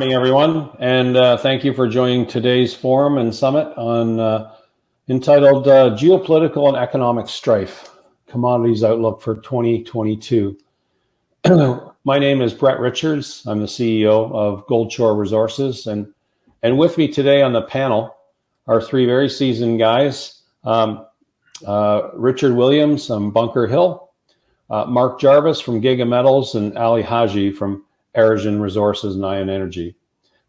morning, everyone, and thank you for joining today's forum and summit on entitled Geopolitical and Economic Strife, Commodities Outlook for 2022. My name is Brett Richards. I'm the CEO of Goldshore Resources, and with me today on the panel are three very seasoned guys, Richard Williams from Bunker Hill, Mark Jarvis from Giga Metals, and Ali Haji from Origin Resources and Ion Energy.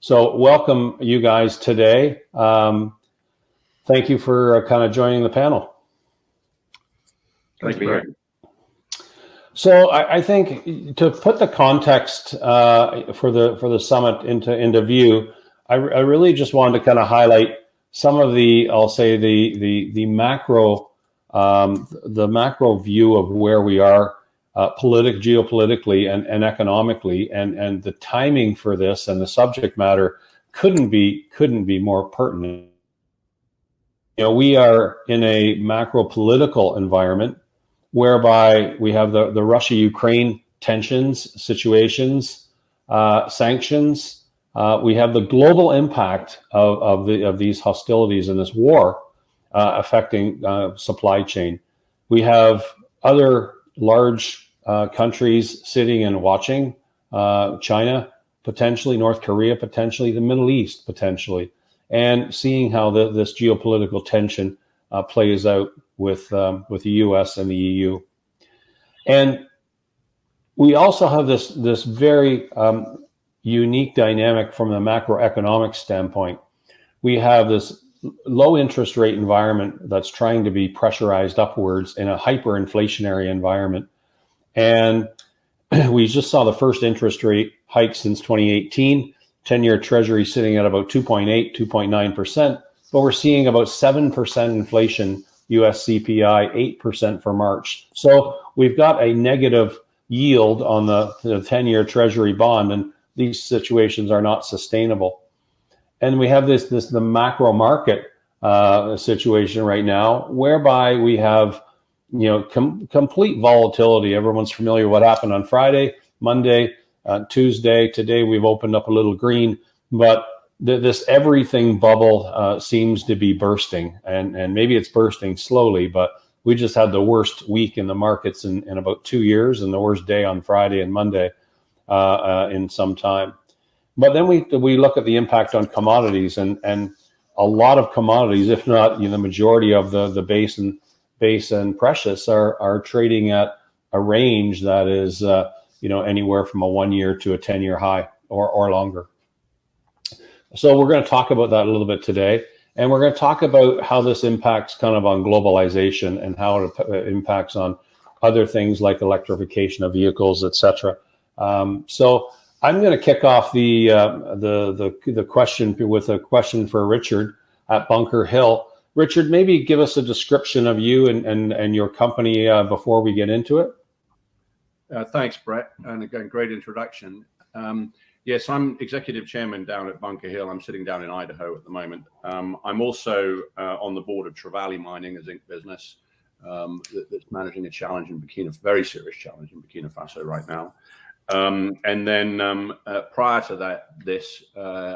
So welcome you guys today. Thank you for kind of joining the panel. Thank you. So I think to put the context for the summit into view, I really just wanted to kind of highlight some of the, I'll say the macro view of where we are geopolitically and economically, and the timing for this and the subject matter couldn't be more pertinent. You know, we are in a macro political environment whereby we have the Russia-Ukraine tensions, situations, sanctions. We have the global impact of these hostilities and this war affecting supply chain. We have other large countries sitting and watching, China potentially, North Korea potentially, the Middle East potentially, and seeing how this geopolitical tension plays out with the U.S. and the EU. And we also have this very unique dynamic from the macroeconomic standpoint. We have this low interest rate environment that's trying to be pressurized upwards in a hyperinflationary environment. And we just saw the first interest rate hike since 2018, 10-year treasury sitting at about 2.8, 2.9%, but we're seeing about 7% inflation, US CPI, 8% for March. So we've got a negative yield on the 10-year treasury bond, and these situations are not sustainable. And we have the macro market situation right now, whereby we have complete volatility. Everyone's familiar with what happened on Friday, Monday, Tuesday. Today we've opened up a little green, but this everything bubble seems to be bursting, and maybe it's bursting slowly, but we just had the worst week in the markets in about 2 years, and the worst day on Friday and Monday in some time. But then we look at the impact on commodities, and a lot of commodities, if not the majority of the base and precious, are trading at a range that is anywhere from a 1 year to a 10-year high or longer. So we're going to talk about that a little bit today, and we're going to talk about how this impacts kind of on globalization and how it impacts on other things like electrification of vehicles, etc. So I'm going to kick off the question with a question for Richard at Bunker Hill. Richard, maybe give us a description of you and your company before we get into it. Thanks, Brett, and again, great introduction. Yes, I'm executive chairman down at Bunker Hill. I'm sitting down in Idaho at the moment. I'm also on the board of Trevally Mining, a zinc business that's managing a very serious challenge in Burkina Faso right now. And then prior to that,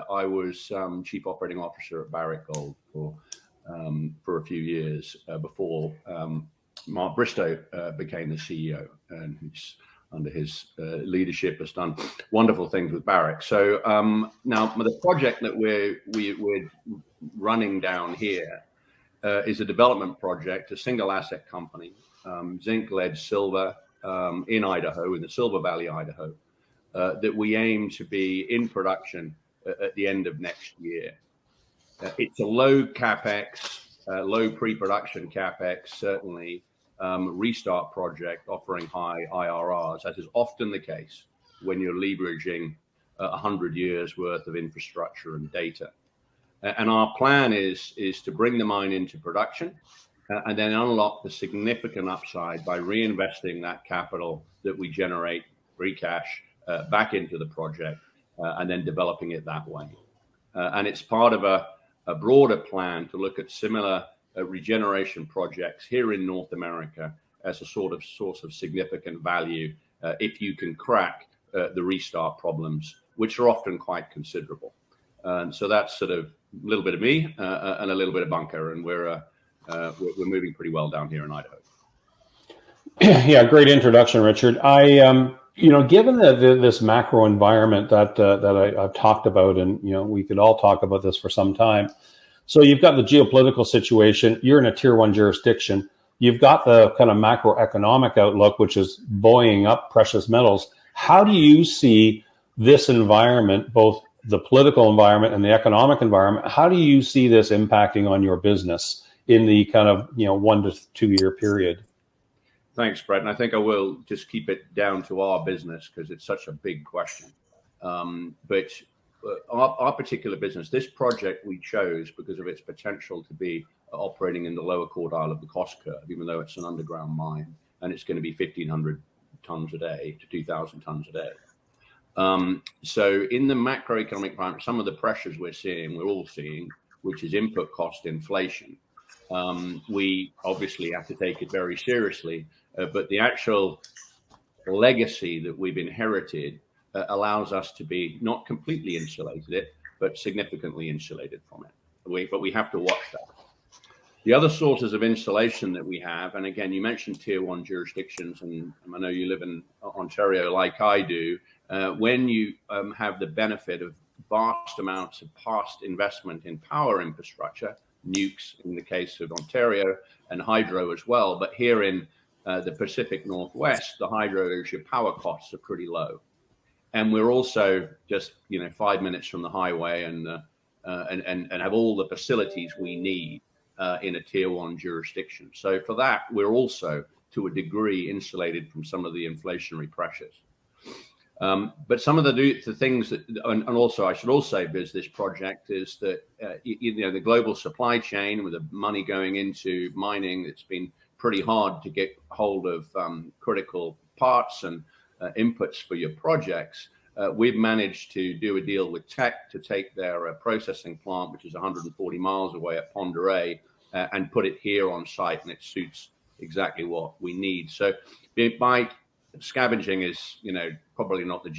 I was chief operating officer at Barrick Gold for a few years before Mark Bristow became the CEO, and who's under his leadership has done wonderful things with Barrick. So now the project that we're running down here is a development project, a single asset company, zinc, lead, silver, in Idaho, in the Silver Valley, Idaho, that we aim to be in production at the end of next year. It's a low capex, low pre-production capex, certainly restart project offering high IRRs, as is often the case when you're leveraging 100 years worth of infrastructure and data. And our plan is to bring the mine into production and then unlock the significant upside by reinvesting that capital that we generate, free cash, back into the project and then developing it that way. And it's part of a broader plan to look at similar regeneration projects here in North America as a sort of source of significant value if you can crack the restart problems which are often quite considerable. And so that's sort of a little bit of me and a little bit of bunker, and we're moving pretty well down here in Idaho. Yeah, great introduction, Richard. Given this macro environment that I've talked about, and we could all talk about this for some time. So you've got the geopolitical situation. You're in a tier 1 jurisdiction. You've got the kind of macroeconomic outlook, which is buoying up precious metals. How do you see this environment, both the political environment and the economic environment? How do you see this impacting on your business in the kind of 1 to 2 year period? Thanks, Brett. And I think I will just keep it down to our business because it's such a big question. But our particular business, this project we chose because of its potential to be operating in the lower quartile of the cost curve, even though it's an underground mine, and it's going to be 1,500 tons a day to 2,000 tons a day. So in the macroeconomic environment, some of the pressures we're all seeing, which is input cost inflation. We obviously have to take it very seriously, but the actual legacy that we've inherited allows us to be not completely insulated, but significantly insulated from it. But we have to watch that. The other sources of insulation that we have, and again, you mentioned tier 1 jurisdictions, and I know you live in Ontario like I do, when you have the benefit of vast amounts of past investment in power infrastructure, nukes in the case of Ontario, and hydro as well. But here in the Pacific Northwest, the hydro power costs are pretty low. And we're also just 5 minutes from the highway and have all the facilities we need in a tier 1 jurisdiction. So for that, we're also to a degree insulated from some of the inflationary pressures. But some of the things that, and also I should also say, Biz, this project is that the global supply chain with the money going into mining, it's been pretty hard to get hold of critical parts and inputs for your projects. We've managed to do a deal with Teck to take their processing plant, which is 140 miles away at Pend Oreille, and put it here on site, and it suits exactly what we need. So by scavenging is, probably not the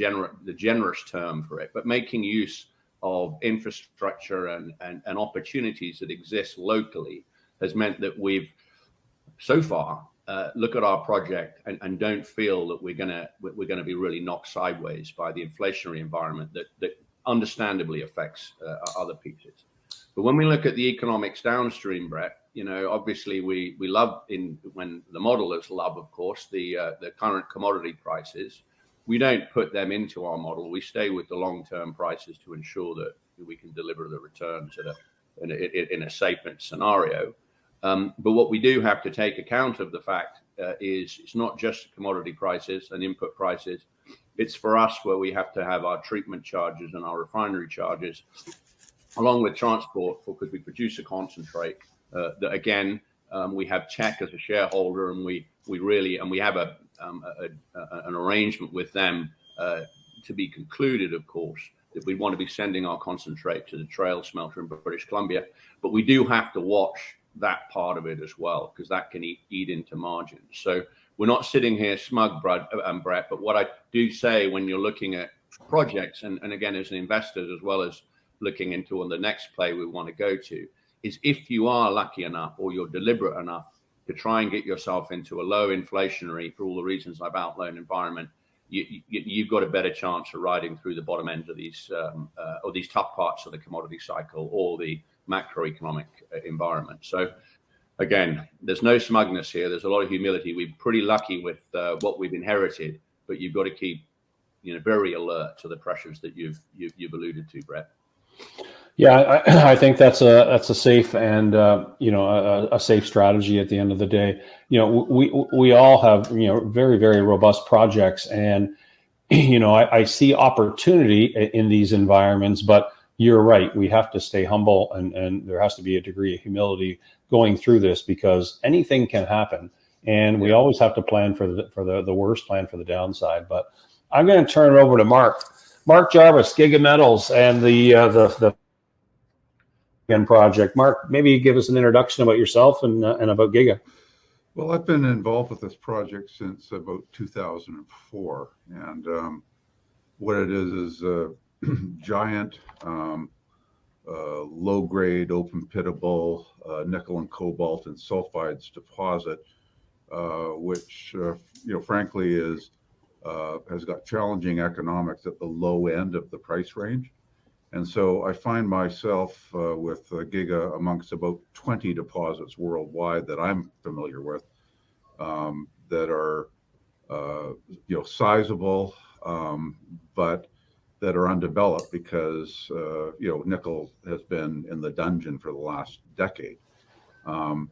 generous term for it, but making use of infrastructure and opportunities that exist locally has meant that we've so far look at our project and don't feel that we're gonna be really knocked sideways by the inflationary environment that understandably affects other pieces. But when we look at the economics downstream, Brett, obviously we love when the modelers love, of course, the current commodity prices. We don't put them into our model. We stay with the long-term prices to ensure that we can deliver the returns in a safe scenario. But what we do have to take account of the fact is it's not just commodity prices and input prices. It's for us where we have to have our treatment charges and our refinery charges, along with transport, because we produce a concentrate that again we have Teck as a shareholder, and we have an arrangement with them to be concluded, of course, that we want to be sending our concentrate to the Trail smelter in British Columbia. But we do have to watch that part of it as well, because that can eat into margins. So we're not sitting here smug, Brett, but what I do say when you're looking at projects, and again as an investor, as well as looking into on the next play we want to go to, is if you are lucky enough or you're deliberate enough to try and get yourself into a low inflationary, for all the reasons I've outlined, environment, you've got a better chance of riding through the bottom end of these or these tough parts of the commodity cycle or the macroeconomic environment. So again, there's no smugness here. There's a lot of humility. We're pretty lucky with what we've inherited, but you've got to keep very alert to the pressures that you've alluded to, Brett. Yeah, I think that's a safe and a safe strategy at the end of the day. We all have very, very robust projects, and I see opportunity in these environments. But you're right, we have to stay humble, and there has to be a degree of humility going through this, because anything can happen, and we always have to plan for the worst, plan for the downside. But I'm going to turn it over to Mark Jarvis, Giga Metals, and the project. Mark, maybe give us an introduction about yourself and about Giga. Well, I've been involved with this project since about 2004, and what it is giant, low-grade, open-pittable nickel and cobalt and sulfides deposit, which, frankly, has got challenging economics at the low end of the price range. And so I find myself with Giga amongst about 20 deposits worldwide that I'm familiar with that are, sizable, but that are undeveloped because, nickel has been in the dungeon for the last decade. And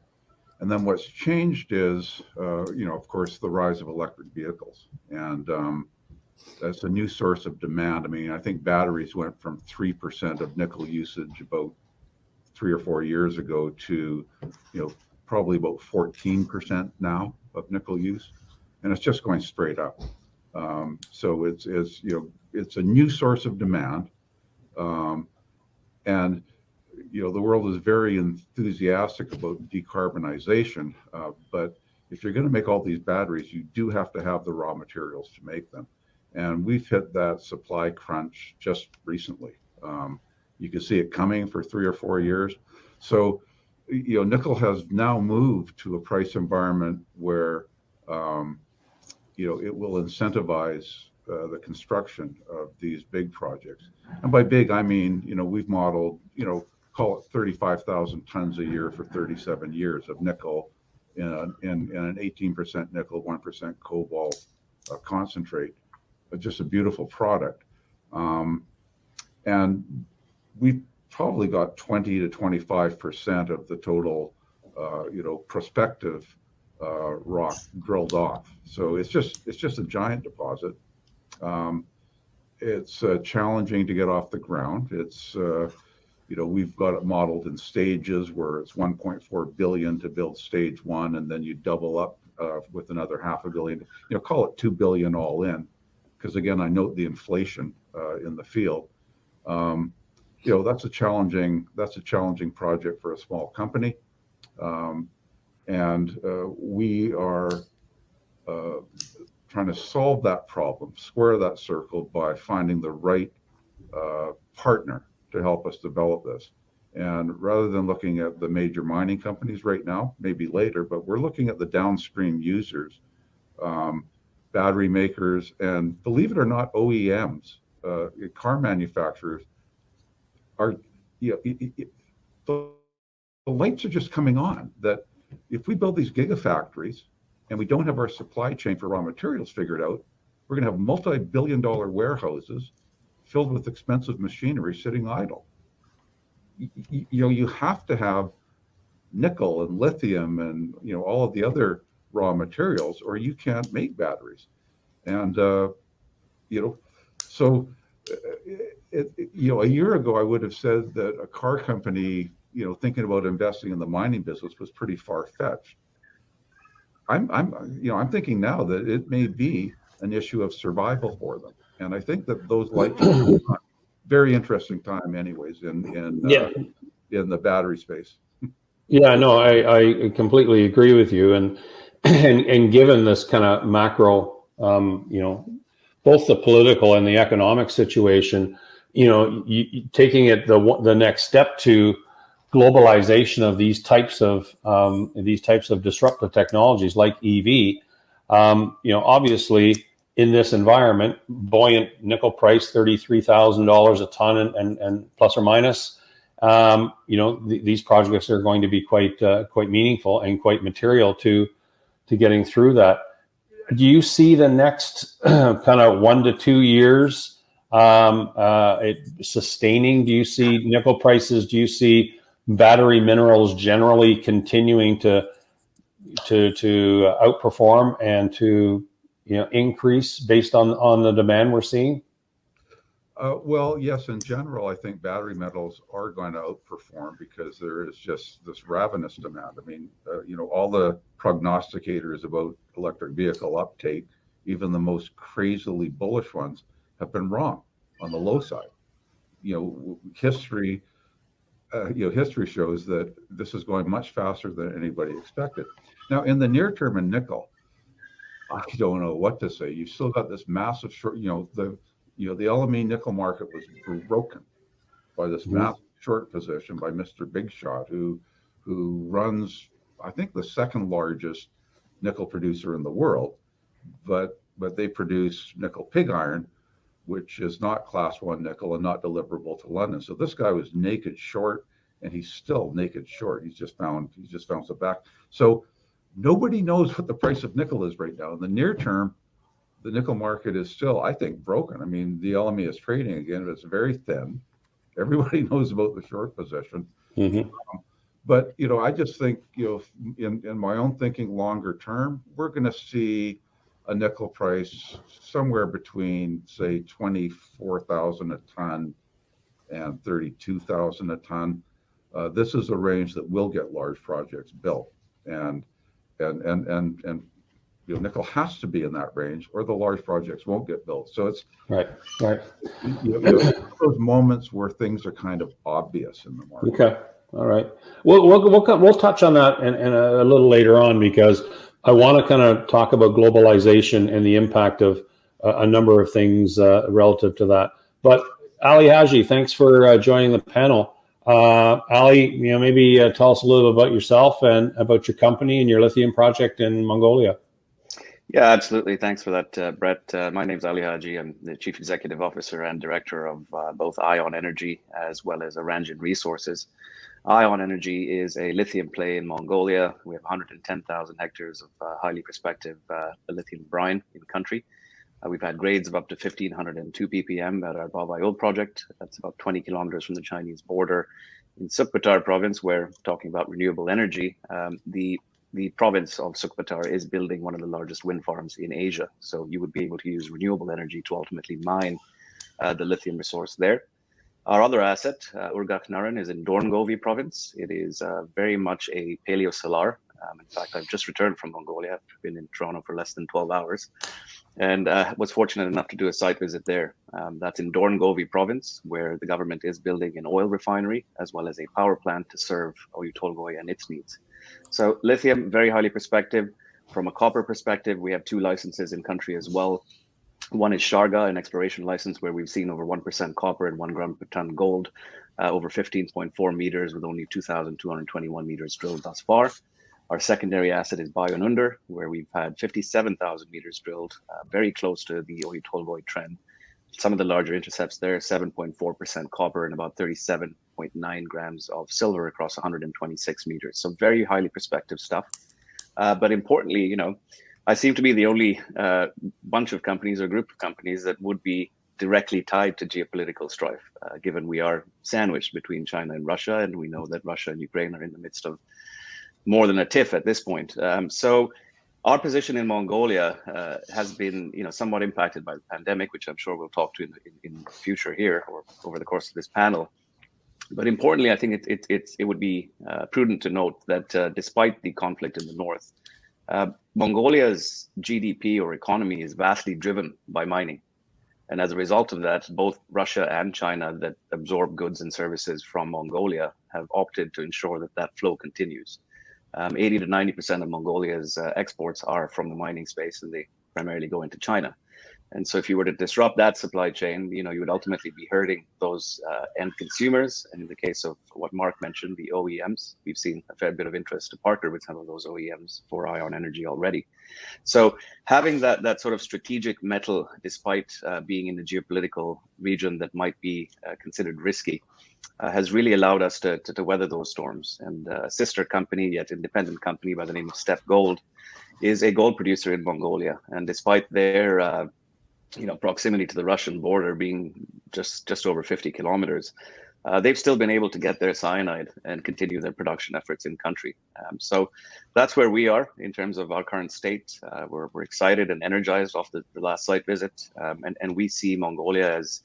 then what's changed is, of course, the rise of electric vehicles. And that's a new source of demand. I mean, I think batteries went from 3% of nickel usage about 3 or 4 years ago to, probably about 14% now of nickel use. And it's just going straight up. So it's a new source of demand. And the world is very enthusiastic about decarbonization, but if you're going to make all these batteries, you do have to have the raw materials to make them. And we've hit that supply crunch just recently. You can see it coming for 3 or 4 years. So, nickel has now moved to a price environment where, it will incentivize the construction of these big projects. And by big, I mean, we've modeled, call it 35,000 tons a year for 37 years of nickel in an 18% nickel, 1% cobalt concentrate. Just a beautiful product. And we've probably got 20 to 25% of the total, prospective rock drilled off. So it's just a giant deposit. It's challenging to get off the ground. It's we've got it modeled in stages where it's 1.4 billion to build stage 1, and then you double up with another $500 million. Call it 2 billion all in, because again, I note the inflation in the field. That's a challenging project for a small company, and we are trying to solve that problem, square that circle by finding the right partner to help us develop this. And rather than looking at the major mining companies right now, maybe later, but we're looking at the downstream users, battery makers, and believe it or not, OEMs, car manufacturers are, the lights are just coming on that if we build these gigafactories and we don't have our supply chain for raw materials figured out, we're going to have multi-billion-dollar warehouses filled with expensive machinery sitting idle. You have to have nickel and lithium and all of the other raw materials, or you can't make batteries. And so a year ago I would have said that a car company thinking about investing in the mining business was pretty far-fetched. I'm thinking now that it may be an issue of survival for them. And I think that those lights are very interesting time anyways in the battery space. Yeah, no, I completely agree with you. And given this kind of macro, both the political and the economic situation, taking it the next step to globalization of these types of disruptive technologies like EV, obviously in this environment, buoyant nickel price, $33,000 a ton and plus or minus, these projects are going to be quite meaningful and quite material to getting through that. Do you see the next kind of 1 to 2 years it sustaining? Do you see nickel prices? Do you see battery minerals generally continuing to outperform and to increase based on the demand we're seeing? Well, yes, in general, I think battery metals are going to outperform because there is just this ravenous demand. I mean, all the prognosticators about electric vehicle uptake, even the most crazily bullish ones, have been wrong on the low side. History shows that this is going much faster than anybody expected. Now, in the near term in nickel, I don't know what to say. You've still got this massive short, the LME nickel market was broken by this massive short position by Mr. Big Shot, who runs, I think, the second largest nickel producer in the world, but they produce nickel pig iron, which is not class 1 nickel and not deliverable to London. So this guy was naked short, and he's still naked short. He's just bounced it back. So nobody knows what the price of nickel is right now. In the near term, the nickel market is still, I think, broken. I mean, the LME is trading again, but it's very thin. Everybody knows about the short position. But, I just think, in my own thinking longer term, we're going to see a nickel price somewhere between, say, 24,000 a ton and 32,000 a ton. This is a range that will get large projects built. And nickel has to be in that range, or the large projects won't get built. So it's right. Those moments where things are kind of obvious in the market. Okay, all right. We'll touch on that in a little later on, because I want to kind of talk about globalization and the impact of a number of things relative to that. But Ali Haji, thanks for joining the panel. Ali, maybe tell us a little bit about yourself and about your company and your lithium project in Mongolia. Yeah, absolutely. Thanks for that, Brett. My name's Ali Haji. I'm the Chief Executive Officer and Director of both Ion Energy as well as Orangian Resources. Ion Energy is a lithium play in Mongolia. We have 110,000 hectares of highly prospective lithium brine in country. We've had grades of up to 1,502 ppm at our Babayul project. That's about 20 kilometers from the Chinese border. In Sukhothai province, we're talking about renewable energy. The province of Sukhothai is building one of the largest wind farms in Asia. So you would be able to use renewable energy to ultimately mine the lithium resource there. Our other asset, Urgakh Naran, is in Dorngovi province. It is very much a paleosolar. In fact, I've just returned from Mongolia. I've been in Toronto for less than 12 hours and was fortunate enough to do a site visit there. That's in Dorngovi province, where the government is building an oil refinery as well as a power plant to serve Oyu Tolgoi and its needs. So lithium, very highly prospective. From a copper perspective, we have 2 licenses in country as well. One is Sharga, an exploration license where we've seen over 1% copper and 1 gram per ton gold, over 15.4 meters with only 2,221 meters drilled thus far. Our secondary asset is Bayonunda, where we've had 57,000 meters drilled, very close to the Oyu Tolgoi trend. Some of the larger intercepts there, 7.4% copper and about 37.9 grams of silver across 126 meters. So very highly prospective stuff. But importantly, I seem to be the only bunch of companies or group of companies that would be directly tied to geopolitical strife, given we are sandwiched between China and Russia, and we know that Russia and Ukraine are in the midst of more than a tiff at this point. So our position in Mongolia has been, somewhat impacted by the pandemic, which I'm sure we'll talk to in the future here or over the course of this panel. But importantly, I think it would be prudent to note that despite the conflict in the north, Mongolia's GDP or economy is vastly driven by mining. And as a result of that, both Russia and China that absorb goods and services from Mongolia have opted to ensure that that flow continues. 80 to 90% of Mongolia's exports are from the mining space, and they primarily go into China. And so if you were to disrupt that supply chain, you would ultimately be hurting those end consumers. And in the case of what Mark mentioned, the OEMs, we've seen a fair bit of interest to partner with some of those OEMs for Ion Energy already. So having that sort of strategic metal, despite being in a geopolitical region that might be considered risky, has really allowed us to weather those storms. And a sister company, yet independent company by the name of Step Gold, is a gold producer in Mongolia. And despite their proximity to the Russian border being just over 50 kilometers, they've still been able to get their cyanide and continue their production efforts in country. So that's where we are in terms of our current state. We're excited and energized off the last site visit. And we see Mongolia as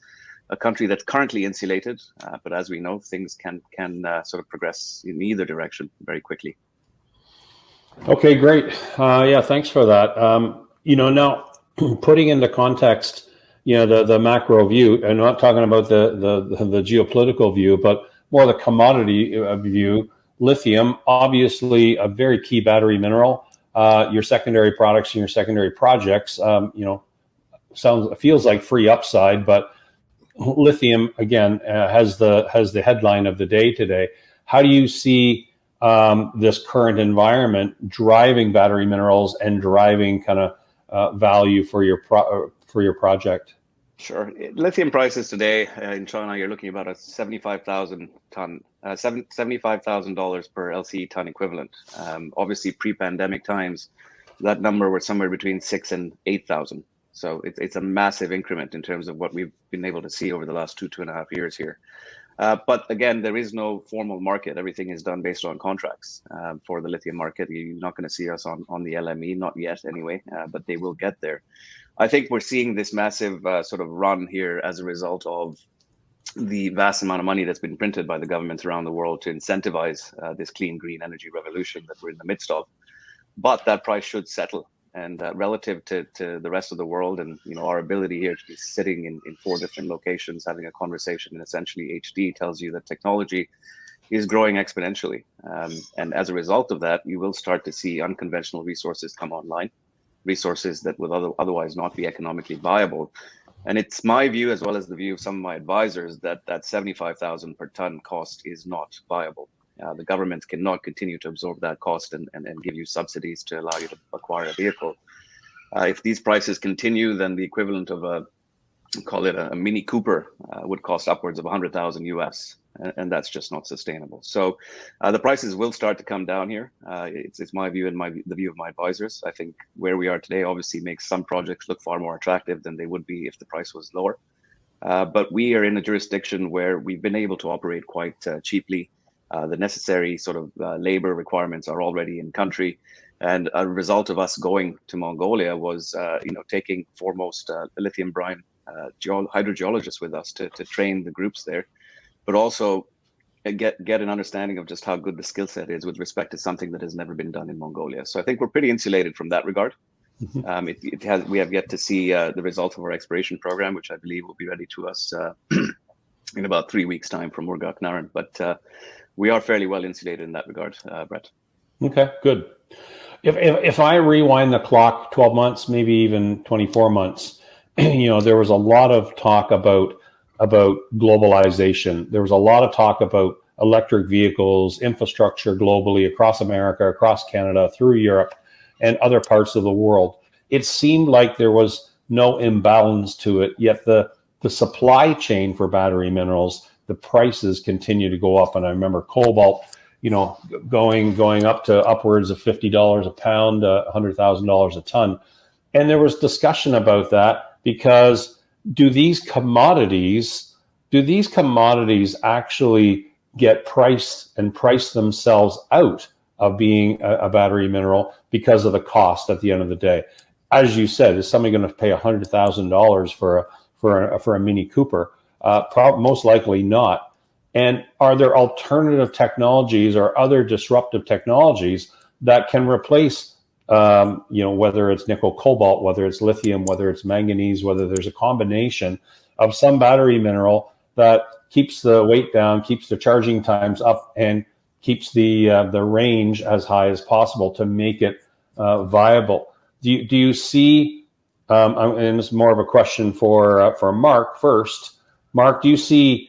a country that's currently insulated. But as we know, things can sort of progress in either direction very quickly. Okay, great. Thanks for that. Now, putting into context, the macro view, and I'm not talking about the geopolitical view, but more the commodity view. Lithium, obviously a very key battery mineral. Your secondary products and your secondary projects, feels like free upside, but lithium again has the headline of the day today. How do you see this current environment driving battery minerals and driving kind of value for your project? Sure. Lithium prices today in China, you're looking about a $75,000 per LCE ton equivalent. Obviously, pre-pandemic times, that number was somewhere between 6,000 and 8,000. So it's a massive increment in terms of what we've been able to see over the last 2.5 years here. But again, there is no formal market. Everything is done based on contracts for the lithium market. You're not going to see us on the LME, not yet anyway, but they will get there. I think we're seeing this massive sort of run here as a result of the vast amount of money that's been printed by the governments around the world to incentivize this clean green energy revolution that we're in the midst of. But that price should settle. And relative to the rest of the world, and our ability here to be sitting in 4 different locations having a conversation in essentially HD tells you that technology is growing exponentially. And as a result of that, you will start to see unconventional resources come online, resources that would otherwise not be economically viable. And it's my view, as well as the view of some of my advisors, that 75,000 per ton cost is not viable. The government cannot continue to absorb that cost and give you subsidies to allow you to acquire a vehicle. If these prices continue, then the equivalent of call it a Mini Cooper would cost upwards of $100,000 US, and that's just not sustainable. So the prices will start to come down here. It's my view and the view of my advisors. I think where we are today obviously makes some projects look far more attractive than they would be if the price was lower. But we are in a jurisdiction where we've been able to operate quite cheaply. The necessary sort of labor requirements are already in country, and a result of us going to Mongolia was, taking foremost lithium brine hydrogeologists with us to train the groups there, but also get an understanding of just how good the skill set is with respect to something that has never been done in Mongolia. So I think we're pretty insulated from that regard. We have yet to see the results of our exploration program, which I believe will be ready to us in about 3 weeks' time from Murgak Naran. But we are fairly well insulated in that regard, Brett. Okay, good. If I rewind the clock 12 months, maybe even 24 months, there was a lot of talk about globalization. There was a lot of talk about electric vehicles, infrastructure globally, across America, across Canada, through Europe, and other parts of the world. It seemed like there was no imbalance to it, yet the supply chain for battery minerals, the prices continue to go up. And I remember cobalt, going up to upwards of $50 a pound, $100,000 a ton. And there was discussion about that because do these commodities actually get priced and price themselves out of being a battery mineral because of the cost at the end of the day? As you said, is somebody going to pay $100,000 for a Mini Cooper? Most likely not. And are there alternative technologies or other disruptive technologies that can replace, whether it's nickel, cobalt, whether it's lithium, whether it's manganese, whether there's a combination of some battery mineral that keeps the weight down, keeps the charging times up, and keeps the range as high as possible to make it viable? Do you see? And this is more of a question for Mark first. Mark, do you see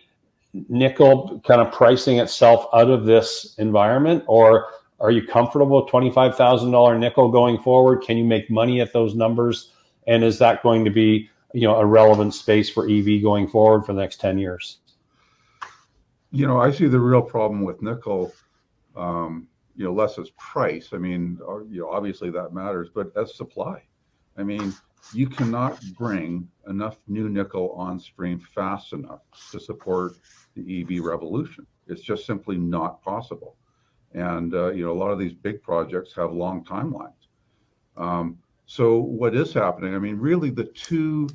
nickel kind of pricing itself out of this environment, or are you comfortable with $25,000 nickel going forward? Can you make money at those numbers? And is that going to be, a relevant space for EV going forward for the next 10 years? I see the real problem with nickel, less as price. I mean, obviously that matters, but as supply. I mean, you cannot bring enough new nickel on stream fast enough to support the EV revolution. It's just simply not possible. And, a lot of these big projects have long timelines. So what is happening, I mean, really the two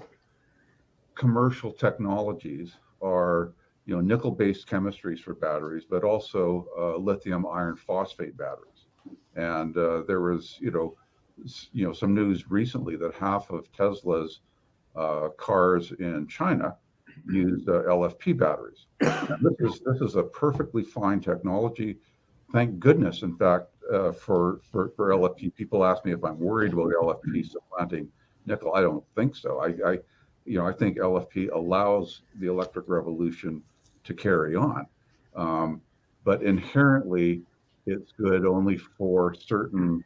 commercial technologies are, nickel-based chemistries for batteries, but also lithium iron phosphate batteries. And there was, some news recently that half of Tesla's cars in China use LFP batteries. And this is a perfectly fine technology. Thank goodness, in fact, for LFP. People ask me if I'm worried about LFP supplanting nickel? I don't think so. I think LFP allows the electric revolution to carry on, but inherently, it's good only for certain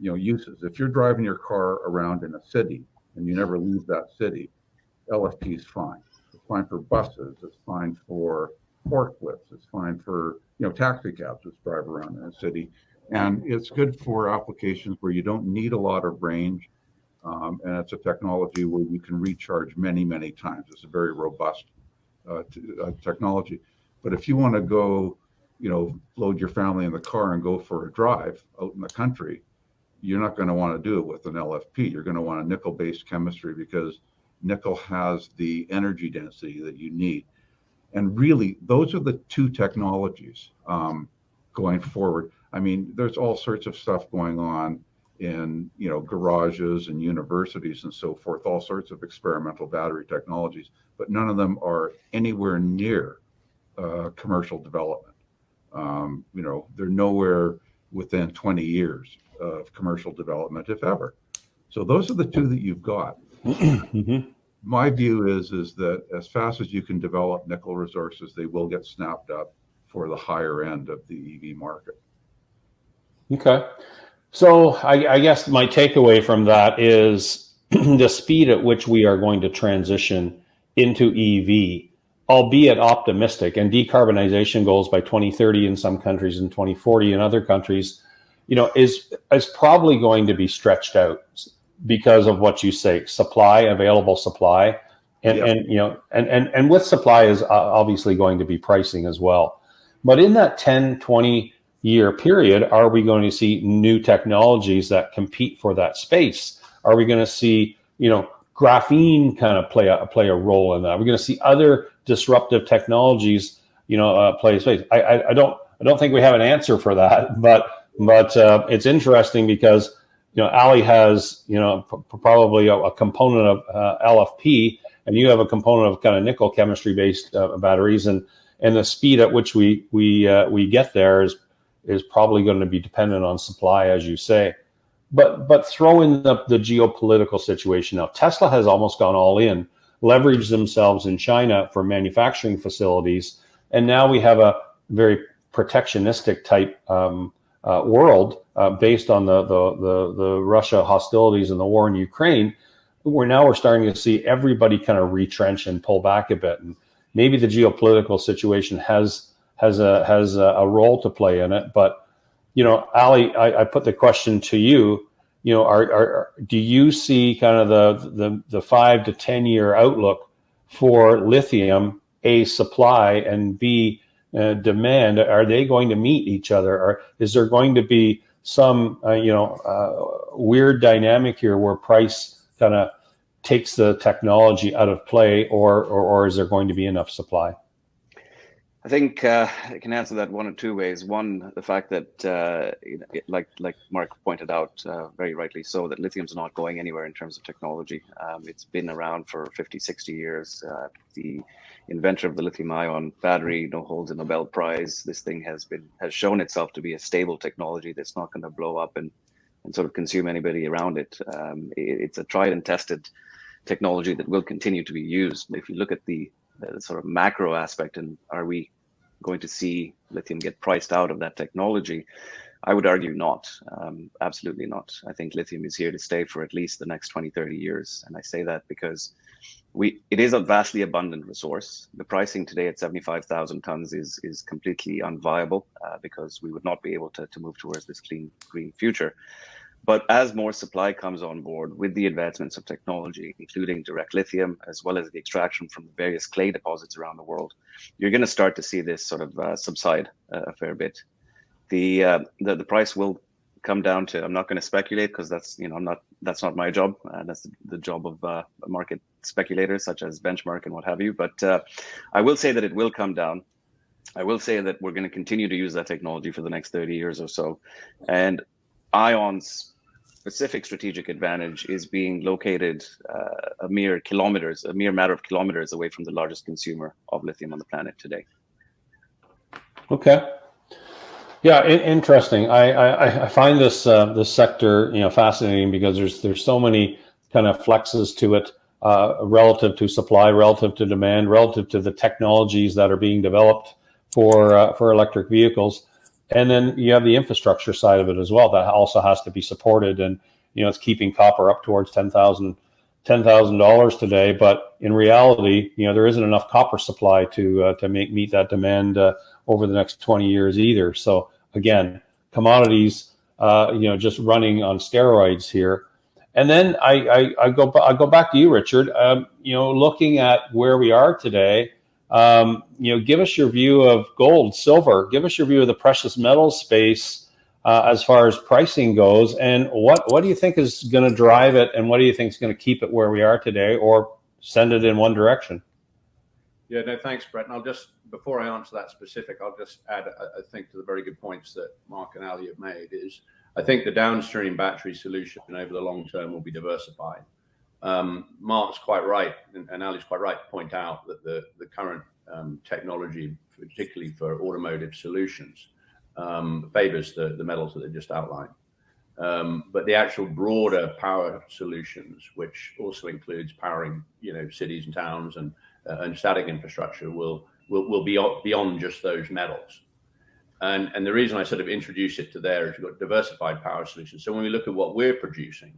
uses. If you're driving your car around in a city and you never leave that city, LFP is fine. It's fine for buses. It's fine for forklifts. It's fine for taxi cabs which drive around in a city, and it's good for applications where you don't need a lot of range, and it's a technology where you can recharge many times. It's a very robust technology. But if you want to go, load your family in the car and go for a drive out in the country, you're not going to want to do it with an LFP. You're going to want a nickel-based chemistry because nickel has the energy density that you need. And really, those are the two technologies going forward. I mean, there's all sorts of stuff going on in garages and universities and so forth, all sorts of experimental battery technologies, but none of them are anywhere near commercial development. They're nowhere within 20 years of commercial development, if ever. So those are the two that you've got. Mm-hmm. My view is that as fast as you can develop nickel resources, they will get snapped up for the higher end of the EV market. Okay. So I guess my takeaway from that is the speed at which we are going to transition into EV, albeit optimistic, and decarbonization goals by 2030 in some countries and 2040 in other countries, is probably going to be stretched out because of what you say, available supply, and with supply is obviously going to be pricing as well. But in that 10, 20 year period, are we going to see new technologies that compete for that space? Are we going to see, graphene kind of play a role in that? Are we going to see other disruptive technologies, play a space? I don't think we have an answer for that, but it's interesting because Ali has probably a component of LFP, and you have a component of kind of nickel chemistry based batteries, and the speed at which we get there is probably going to be dependent on supply, as you say. But throw in the geopolitical situation now. Tesla has almost gone all in, leveraged themselves in China for manufacturing facilities, and now we have a very protectionistic type world based on the Russia hostilities and the war in Ukraine. We're starting to see everybody kind of retrench and pull back a bit, and maybe the geopolitical situation has a role to play in it. But Ali, I put the question to you. Do you see kind of the 5 to 10 year outlook for lithium, A, supply, and B, demand? Are they going to meet each other, or is there going to be some weird dynamic here where price kind of takes the technology out of play, or is there going to be enough supply? I think I can answer that one of two ways. One, the fact that, like Mark pointed out very rightly so, that lithium's not going anywhere in terms of technology. It's been around for 50, 60 years. The inventor of the lithium-ion battery holds a Nobel Prize. This thing has shown itself to be a stable technology that's not going to blow up and sort of consume anybody around it. It's a tried and tested technology that will continue to be used. If you look at the sort of macro aspect, and are we going to see lithium get priced out of that technology? I would argue not. Absolutely not. I think lithium is here to stay for at least the next 20, 30 years. And I say that because it is a vastly abundant resource. The pricing today at 75,000 tons is completely unviable because we would not be able to move towards this clean, green future. But as more supply comes on board with the advancements of technology, including direct lithium, as well as the extraction from the various clay deposits around the world, you're going to start to see this sort of subside a fair bit. The price will come down to, I'm not going to speculate because that's not my job. That's the job of market speculators such as Benchmark and what have you. But I will say that it will come down. I will say that we're going to continue to use that technology for the next 30 years or so. And ION's specific strategic advantage is being located a mere matter of kilometers away from the largest consumer of lithium on the planet today. Okay. Yeah, interesting. I find this sector fascinating because there's so many kind of flexes to it relative to supply, relative to demand, relative to the technologies that are being developed for electric vehicles. And then you have the infrastructure side of it as well that also has to be supported. And it's keeping copper up towards $10,000 today, but in reality, there isn't enough copper supply to meet that demand over the next 20 years either. So again, commodities, just running on steroids here. And then I go back to you, Richard. Looking at where we are today, give us your view of gold, silver. Give us your view of the precious metals space as far as pricing goes, and what do you think is going to drive it, and what do you think is going to keep it where we are today, or send it in one direction? Yeah, no, thanks, Brett. And I'll just, before I answer that specific, I'll just add, I think, to the very good points that Mark and Ali have made is, I think the downstream battery solution over the long term will be diversified. Mark's quite right, and Ali's quite right to point out that the current technology, particularly for automotive solutions, favors the metals that they just outlined. But the actual broader power solutions, which also includes powering, cities and towns and static infrastructure, will be beyond just those metals. And the reason I sort of introduce it to there is you've got diversified power solutions. So when we look at what we're producing,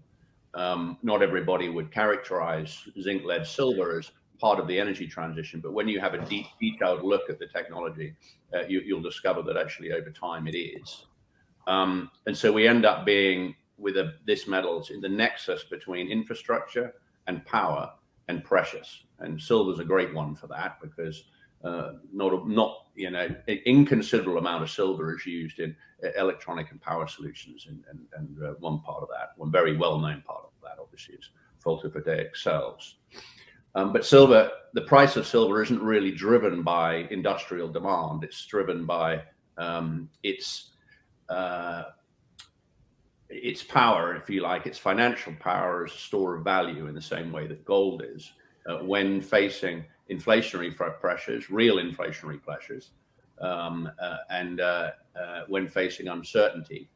not everybody would characterize zinc, lead, silver as part of the energy transition, but when you have a detailed look at the technology, you'll discover that actually over time it is. And so we end up being with this metals in the nexus between infrastructure and power and precious. And silver's a great one for that because not inconsiderable amount of silver is used in electronic and power solutions, and one part of that, one very well-known part of that, obviously, is photovoltaic cells. But silver, the price of silver isn't really driven by industrial demand. It's driven by its power, if you like, its financial power as a store of value in the same way that gold is when facing inflationary pressures, real inflationary pressures, and when facing uncertainty.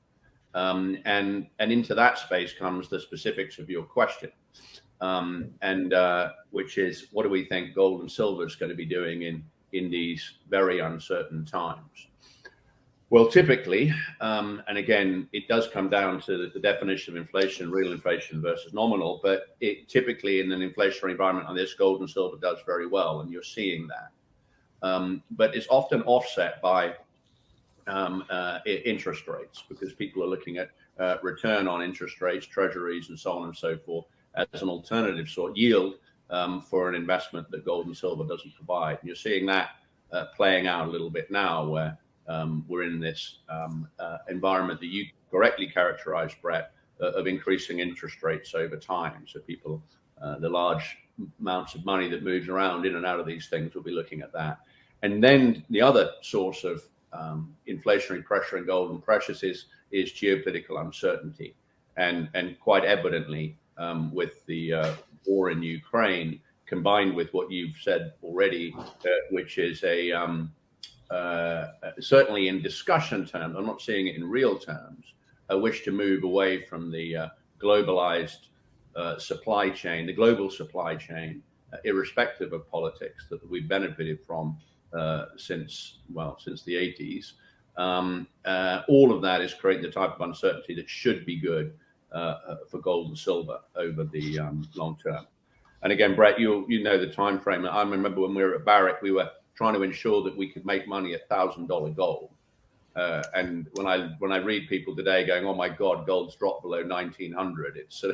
And into that space comes the specifics of your question. Which is, what do we think gold and silver is going to be doing in these very uncertain times? Well, typically, and again, it does come down to the definition of inflation, real inflation versus nominal, but it typically in an inflationary environment like this, gold and silver does very well, and you're seeing that. But it's often offset by interest rates, because people are looking at return on interest rates, treasuries, and so on and so forth, as an alternative sort yield for an investment that gold and silver doesn't provide. And you're seeing that playing out a little bit now, where we're in this environment that you correctly characterized, Brett, of increasing interest rates over time. So people, the large amounts of money that moves around in and out of these things, will be looking at that. And then the other source of inflationary pressure in gold and precious is geopolitical uncertainty. And quite evidently, with the war in Ukraine, combined with what you've said already, which is certainly in discussion terms, I'm not seeing it in real terms, a wish to move away from the globalized supply chain, the global supply chain, irrespective of politics, that we've benefited from since the 80s. All of that is creating the type of uncertainty that should be good for gold and silver over the long term. And again, Brett, you know the time frame. I remember when we were at Barrick, we were trying to ensure that we could make money at $1,000 gold. And when I read people today going, "Oh my God, gold's dropped below 1,900," it's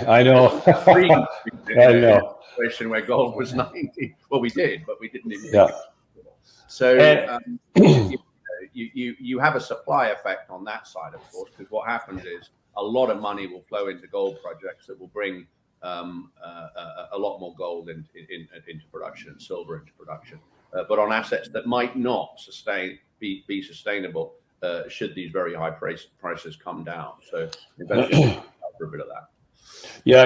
I know. I know. Situation where gold was 90. Well, we did, but we didn't even. Yeah. So you have a supply effect on that side, of course, because what happens is a lot of money will flow into gold projects that will bring a lot more gold into production, silver into production, but on assets that might not be sustainable should these very high prices come down. So investors for a bit of that. Yeah,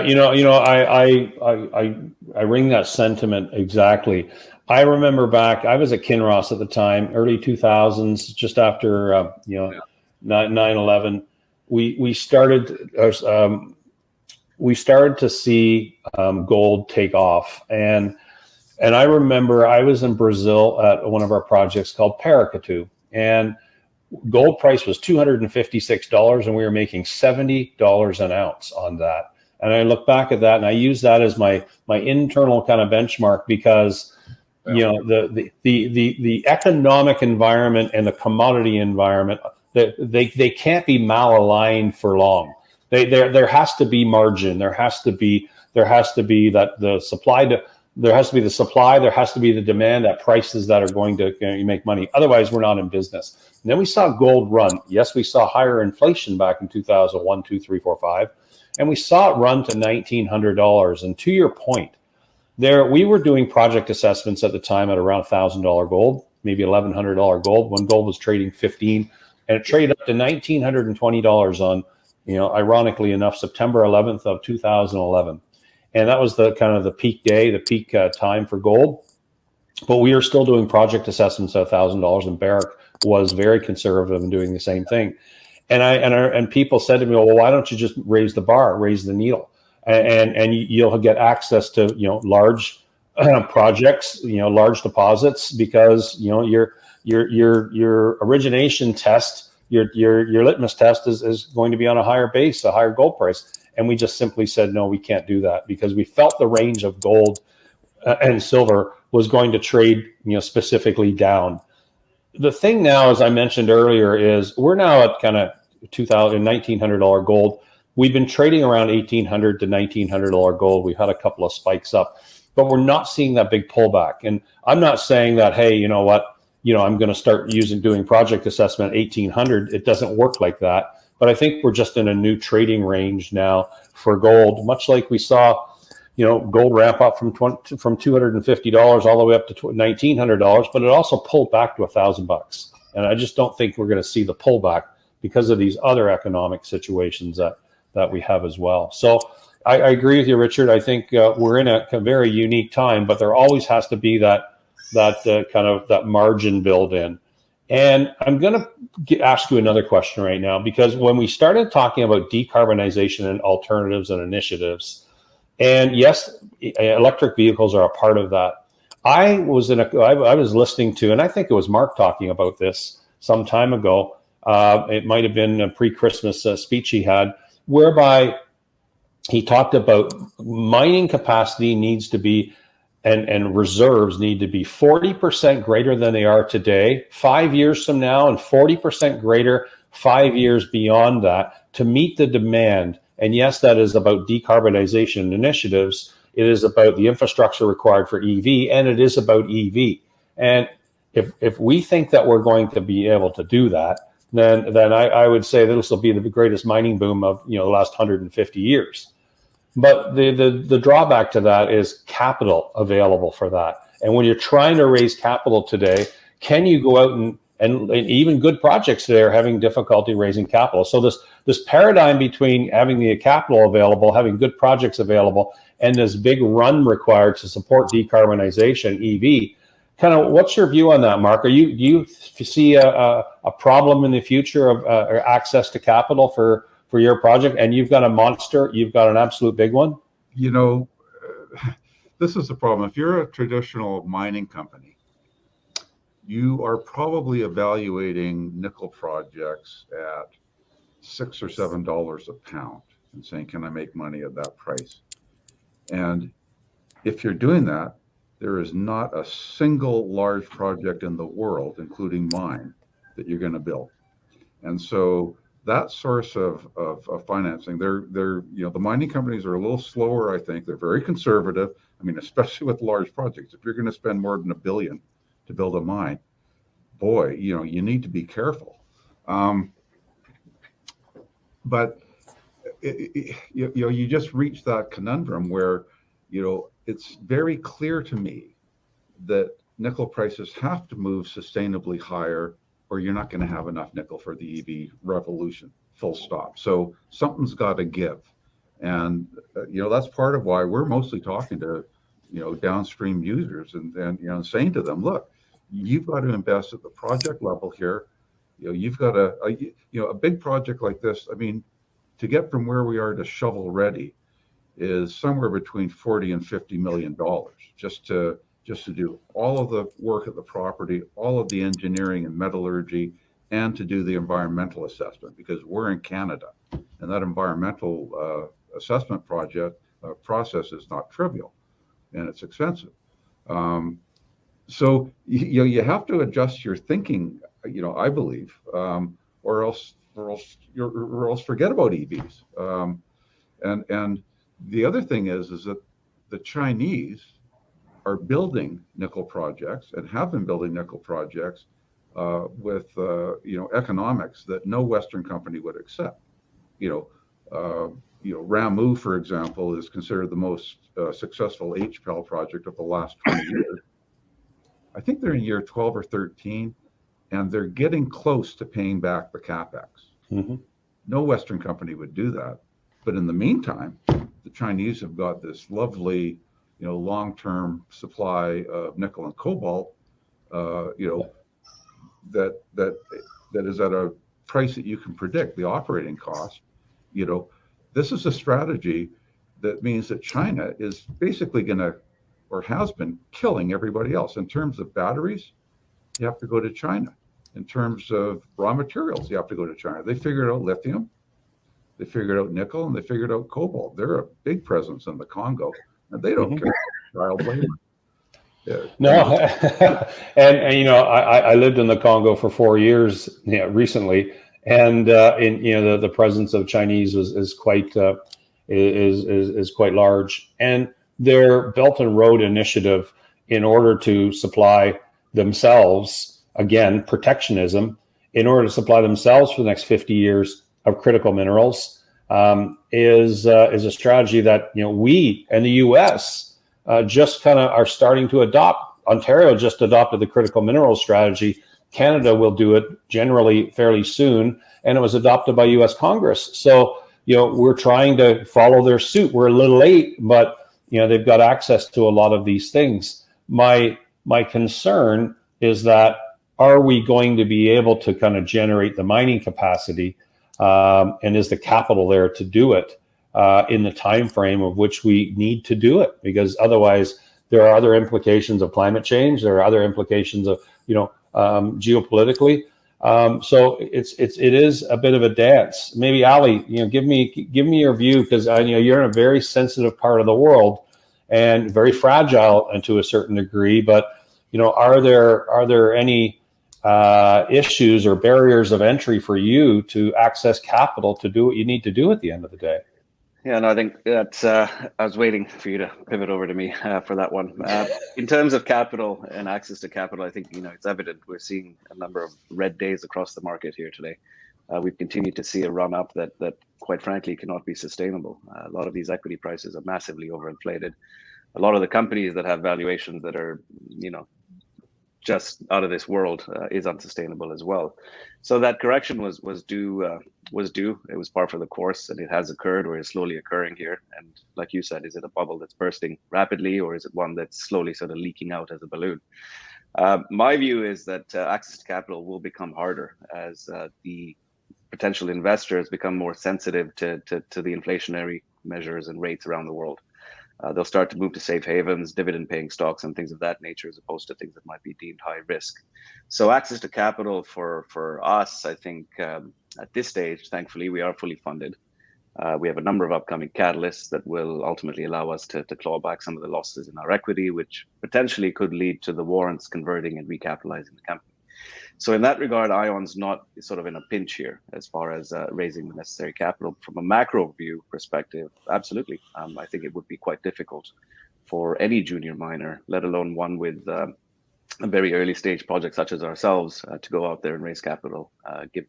I ring that sentiment exactly. I remember back, I was at Kinross at the time, early 2000s, just after 9/11, we started to see gold take off, and I remember I was in Brazil at one of our projects called Paracatu, and gold price was $256, and we were making $70 an ounce on that. And I look back at that, and I use that as my internal kind of benchmark, because the economic environment and the commodity environment, they can't be malaligned for long. There has to be margin. There has to be that the supply. There has to be the supply. There has to be the demand at prices that are going to make money. Otherwise, we're not in business. And then we saw gold run. Yes, we saw higher inflation back in 2001, 2, 3, 4, 5, and we saw it run to $1,900. And to your point, we were doing project assessments at the time at around $1,000 gold, maybe $1,100 gold, when gold was trading 15, and it traded up to $1,920 on, ironically enough, September 11th of 2011. And that was the kind of the peak day, the peak time for gold. But we are still doing project assessments at $1,000, and Barrick was very conservative in doing the same thing. And people said to me, well, why don't you just raise the bar, raise the needle, and you'll get access to large projects, large deposits, because your origination test, your litmus test is going to be on a higher base, a higher gold price. And we just simply said, no, we can't do that, because we felt the range of gold and silver was going to trade, specifically down. The thing now, as I mentioned earlier, is we're now at kind of $1,900 gold. We've been trading around $1,800 to $1,900 gold. We've had a couple of spikes up, but we're not seeing that big pullback. And I'm not saying that, hey, you know what, I'm going to start doing project assessment at $1,800. It doesn't work like that. But I think we're just in a new trading range now for gold, much like we saw, gold ramp up from $250 all the way up to $1,900, but it also pulled back to $1,000. And I just don't think we're going to see the pullback because of these other economic situations that we have as well. So I agree with you, Richard. I think we're in a very unique time, but there always has to be that kind of that margin build in. And I'm going to ask you another question right now, because when we started talking about decarbonization and alternatives and initiatives, and yes, electric vehicles are a part of that. I was listening to, and I think it was Mark talking about this some time ago. It might have been a pre-Christmas speech he had, whereby he talked about mining capacity needs to be and reserves need to be 40% greater than they are today, 5 years from now, and 40% greater 5 years beyond that to meet the demand. And yes, that is about decarbonization initiatives. It is about the infrastructure required for EV, and it is about EV. And if we think that we're going to be able to do that, then I would say this will be the greatest mining boom of the last 150 years. But the drawback to that is capital available for that. And when you're trying to raise capital today, can you go out and even good projects today are having difficulty raising capital. So this paradigm between having the capital available, having good projects available, and this big run required to support decarbonization, EV, kind of what's your view on that, Mark? Do you see a problem in the future of access to capital for your project? And you've got a monster, you've got an absolute big one. This is the problem. If you're a traditional mining company, you are probably evaluating nickel projects at $6 or $7 a pound and saying, can I make money at that price? And if you're doing that, there is not a single large project in the world, including mine, that you're going to build. And so that source of financing, the mining companies are a little slower, I think. They're very conservative. I mean, especially with large projects. If you're going to spend more than $1 billion to build a mine, boy, you need to be careful. But you just reach that conundrum where, it's very clear to me that nickel prices have to move sustainably higher, or you're not going to have enough nickel for the EV revolution, full stop. So something's got to give. And, that's part of why we're mostly talking to, downstream users and saying to them, look, you've got to invest at the project level here. You've got a big project like this. I mean, to get from where we are to shovel ready is somewhere between $40 and $50 million just to do all of the work at the property, all of the engineering and metallurgy, and to do the environmental assessment, because we're in Canada, and that environmental assessment process is not trivial, and it's expensive. So you have to adjust your thinking, I believe, or else forget about EVs. And the other thing is that the Chinese are building nickel projects and have been building nickel projects with economics that no Western company would accept. Ramu, for example, is considered the most successful HPAL project of the last 20 years. I think they're in year 12 or 13, and they're getting close to paying back the capex. Mm-hmm. No Western company would do that. But in the meantime, the Chinese have got this lovely, long-term supply of nickel and cobalt, that is at a price that you can predict the operating cost. This is a strategy that means that China is basically going to, or has been, killing everybody else. In terms of batteries, you have to go to China. In terms of raw materials, you have to go to China. They figured out lithium, they figured out nickel, and they figured out cobalt. They're a big presence in the Congo, and they don't care about child labor. Yeah. No, and I lived in the Congo for 4 years recently, and the presence of Chinese is quite large, and their Belt and Road Initiative, in order to supply themselves, again, protectionism, in order to supply themselves for the next 50 years of critical minerals, is a strategy that we and the U.S. Just kind of are starting to adopt. Ontario just adopted the critical minerals strategy. Canada will do it generally fairly soon, and it was adopted by U.S. Congress. So we're trying to follow their suit. We're a little late, but they've got access to a lot of these things. My concern is that, are we going to be able to kind of generate the mining capacity, and is the capital there to do it in the time frame of which we need to do it? Because otherwise, there are other implications of climate change. There are other implications of geopolitically. So it is a bit of a dance. Maybe Ali, give me your view, because you're in a very sensitive part of the world and very fragile, and to a certain degree. But are there any issues or barriers of entry for you to access capital to do what you need to do at the end of the day? Yeah, no, I think that's, I was waiting for you to pivot over to me for that one. In terms of capital and access to capital, I think, it's evident. We're seeing a number of red days across the market here today. We've continued to see a run up that quite frankly cannot be sustainable. A lot of these equity prices are massively overinflated. A lot of the companies that have valuations that are, just out of this world is unsustainable as well. So that correction was due. It was par for the course, and it has occurred, or is slowly occurring here. And like you said, is it a bubble that's bursting rapidly, or is it one that's slowly sort of leaking out as a balloon? My view is that access to capital will become harder as the potential investors become more sensitive to the inflationary measures and rates around the world. They'll start to move to safe havens, dividend-paying stocks, and things of that nature, as opposed to things that might be deemed high risk. So access to capital for us, I think, at this stage, thankfully, we are fully funded. We have a number of upcoming catalysts that will ultimately allow us to claw back some of the losses in our equity, which potentially could lead to the warrants converting and recapitalizing the company. So in that regard, ION's not sort of in a pinch here as far as raising the necessary capital. From a macro view perspective, absolutely. I think it would be quite difficult for any junior miner, let alone one with a very early stage project such as ourselves, to go out there and raise capital,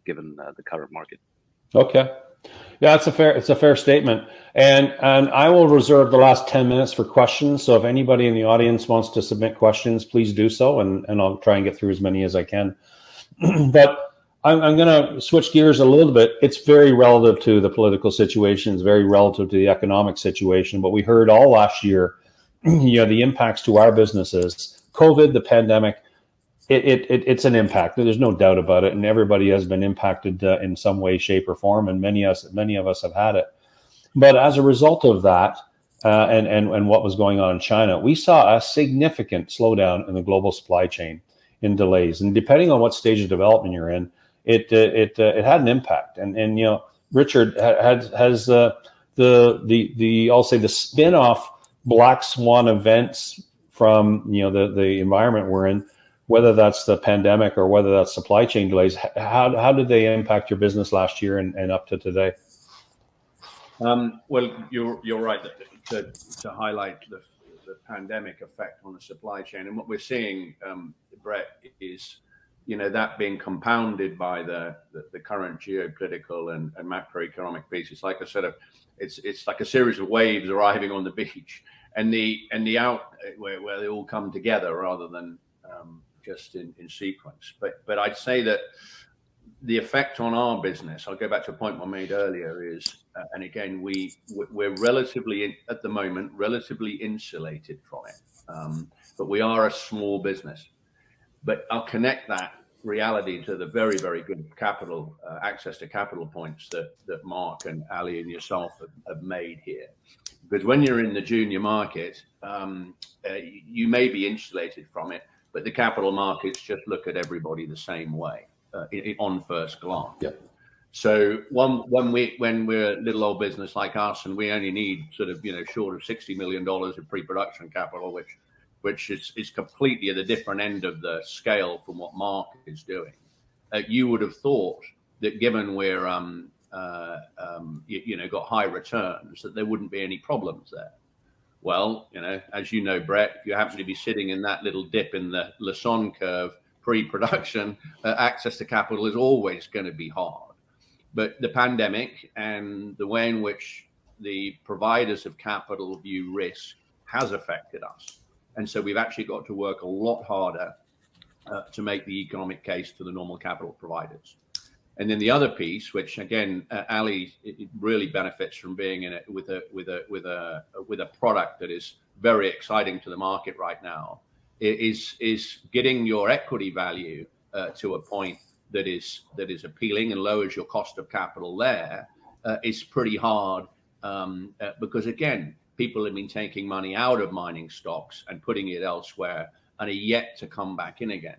given the current market. Okay. Yeah, it's a fair statement. And I will reserve the last 10 minutes for questions. So if anybody in the audience wants to submit questions, please do so, and I'll try and get through as many as I can. But I'm going to switch gears a little bit. It's very relative to the political situation. It's very relative to the economic situation. But we heard all last year, the impacts to our businesses, COVID, the pandemic, it's an impact. There's no doubt about it, and everybody has been impacted in some way, shape, or form, and many of us have had it. But as a result of that, and what was going on in China, we saw a significant slowdown in the global supply chain, in delays, and depending on what stage of development you're in, it had an impact. And Richard has the I'll say the spin-off black swan events from the environment we're in, whether that's the pandemic or whether that's supply chain delays. How did they impact your business last year and up to today? Well, you're right to highlight the pandemic effect on the supply chain, and what we're seeing, Brett, is that being compounded by the current geopolitical and macroeconomic piece. It's like it's like a series of waves arriving on the beach, and the out where they all come together rather than just in sequence. But I'd say that the effect on our business, I'll go back to a point I made earlier, is, and again, we're relatively, at the moment, relatively insulated from it. But we are a small business. But I'll connect that reality to the very, very good capital, access to capital points that Mark and Ali and yourself have made here. Because when you're in the junior market, you may be insulated from it, but the capital markets just look at everybody the same way. On first glance. Yep. So when we're a little old business like us, and we only need sort of short of $60 million of pre-production capital, which is completely at the different end of the scale from what Mark is doing. You would have thought that given we're got high returns, that there wouldn't be any problems there. Well, as you know, Brett, if you happen to be sitting in that little dip in the Lassonde curve, pre-production, access to capital is always going to be hard. But the pandemic and the way in which the providers of capital view risk has affected us. And so we've actually got to work a lot harder to make the economic case to the normal capital providers. And then the other piece, which again, Ali really benefits from being in it with a product that is very exciting to the market right now, is getting your equity value to a point that is appealing and lowers your cost of capital. There is pretty hard because again, people have been taking money out of mining stocks and putting it elsewhere and are yet to come back in again.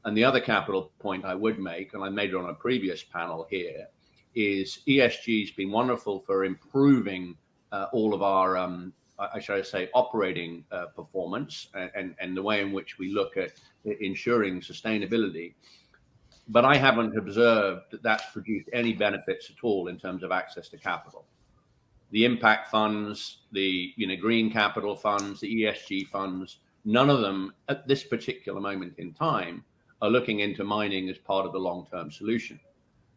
And the other capital point I would make, and I made it on a previous panel here, is ESG has been wonderful for improving all of our operating performance and the way in which we look at ensuring sustainability. But I haven't observed that that's produced any benefits at all in terms of access to capital. The impact funds, the green capital funds, the ESG funds, none of them at this particular moment in time are looking into mining as part of the long-term solution.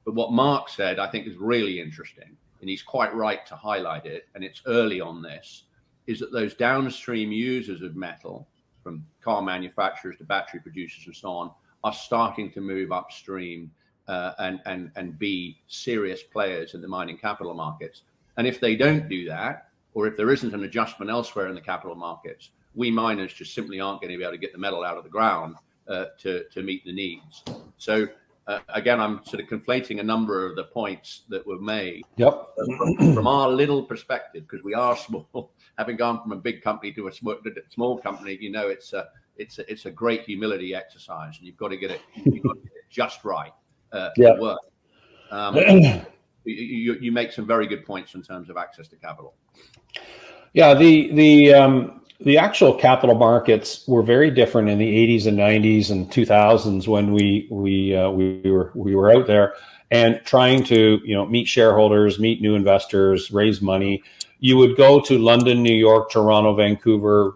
But what Mark said, I think, is really interesting, and he's quite right to highlight it, and it's early on this, is that those downstream users of metal, from car manufacturers to battery producers and so on, are starting to move upstream and be serious players in the mining capital markets. And if they don't do that, or if there isn't an adjustment elsewhere in the capital markets, we miners just simply aren't going to be able to get the metal out of the ground to meet the needs. So again, I'm sort of conflating a number of the points that were made. Yep. From our little perspective, because we are small, having gone from a big company to a small company, it's a great humility exercise, and you've got to get it just right to work. You make some very good points in terms of access to capital. Yeah, the actual capital markets were very different in the 80s and 90s and 2000s when we were out there and trying to meet shareholders, meet new investors, raise money. You would go to London, New York, Toronto, Vancouver,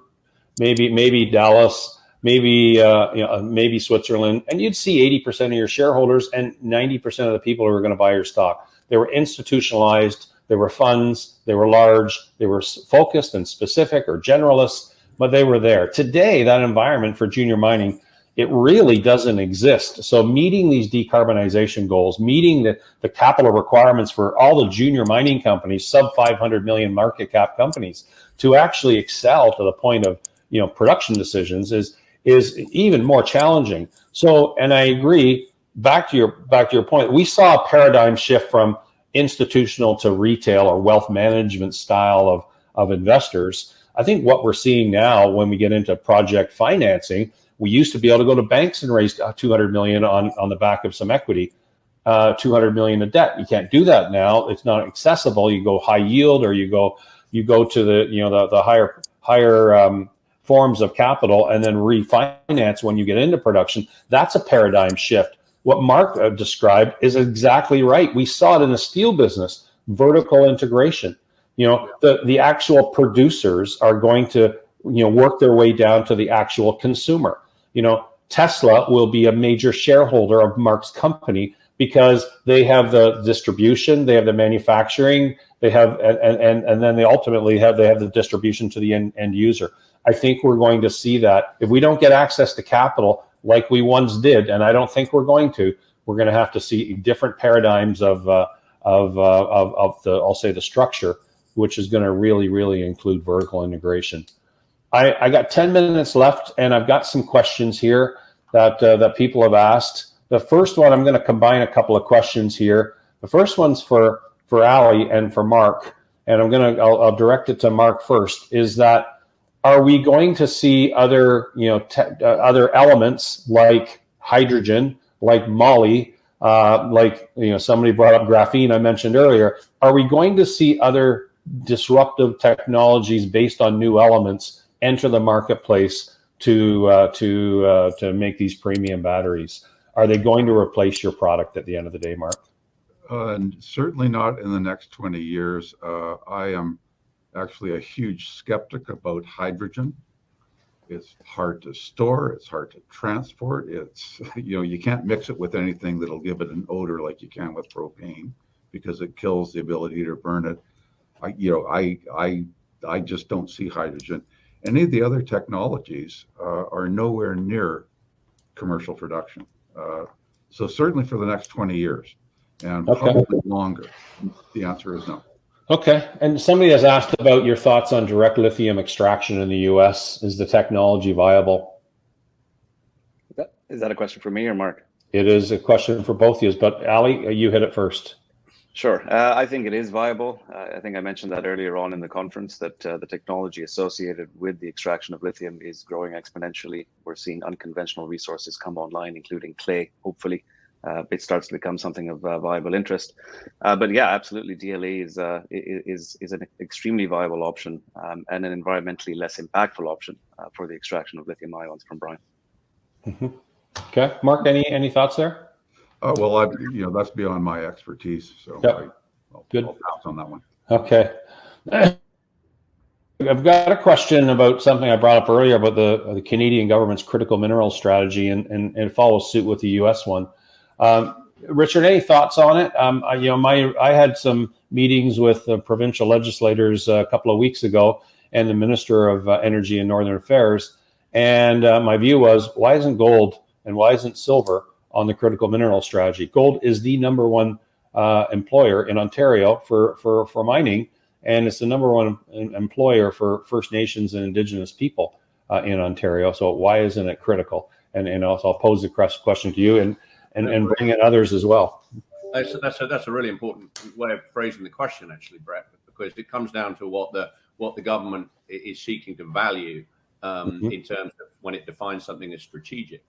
maybe Dallas, maybe Switzerland, and you'd see 80% of your shareholders and 90% of the people who were going to buy your stock. They were institutionalized. There were funds, they were large, they were focused and specific or generalists, but they were there. Today, that environment for junior mining, it really doesn't exist. So meeting these decarbonization goals, meeting the capital requirements for all the junior mining companies, sub 500 million market cap companies, to actually excel to the point of production decisions is even more challenging. So, and I agree. Back to your point, we saw a paradigm shift from institutional to retail or wealth management style of investors. I think what we're seeing now when we get into project financing, we used to be able to go to banks and raise 200 million on the back of some equity, 200 million of debt. You can't do that now. It's not accessible. You go high yield, or you go to the higher forms of capital, and then refinance when you get into production. That's a paradigm shift. What Mark described is exactly right. We saw it in the steel business, vertical integration. The actual producers are going to work their way down to the actual consumer. Tesla will be a major shareholder of Mark's company because they have the distribution, they have the manufacturing, they have and then they ultimately have the distribution to the end user. I think we're going to see that if we don't get access to capital like we once did, and I don't think we're going to have to see different paradigms of the I'll say the structure, which is going to really include vertical integration. I got 10 minutes left, and I've got some questions here that people have asked. The first one, I'm going to combine a couple of questions here. The first one's for Ali and for Mark, and I'll direct it to Mark first. Is that, are we going to see other other elements like hydrogen, like moly, like somebody brought up graphene I mentioned earlier? Are we going to see other disruptive technologies based on new elements enter the marketplace to make these premium batteries? Are they going to replace your product at the end of the day, Mark? Certainly not in the next 20 years. I am actually a huge skeptic about hydrogen. It's hard to store, it's hard to transport. It's you can't mix it with anything that'll give it an odor like you can with propane, because it kills the ability to burn it. I just don't see hydrogen. Any of the other technologies are nowhere near commercial production. So certainly for the next 20 years, and probably longer, the answer is no. Okay. And somebody has asked about your thoughts on direct lithium extraction in the U.S. Is the technology viable? Is that a question for me or Mark? It is a question for both of you, but Ali, you hit it first. Sure. I think it is viable. I think I mentioned that earlier on in the conference, that the technology associated with the extraction of lithium is growing exponentially. We're seeing unconventional resources come online, including clay. Hopefully, it starts to become something of viable interest. But yeah, absolutely, DLE is an extremely viable option and an environmentally less impactful option for the extraction of lithium ions from brine. Mm-hmm. Okay, Mark, any thoughts there? Well, that's beyond my expertise, so yep. I'll pass on that one. Okay. I've got a question about something I brought up earlier about the Canadian government's critical minerals strategy, and it follows suit with the U.S. one. Richard, any thoughts on it? I had some meetings with the provincial legislators a couple of weeks ago, and the Minister of Energy and Northern Affairs, and my view was, why isn't gold and why isn't silver on the critical mineral strategy? Gold is the number one employer in Ontario for mining, and it's the number one employer for First Nations and Indigenous people in Ontario. So why isn't it critical? And also I'll pose the question to you and bring in others as well. That's a really important way of phrasing the question, actually, Brett, because it comes down to what the government is seeking to value in terms of when it defines something as strategic.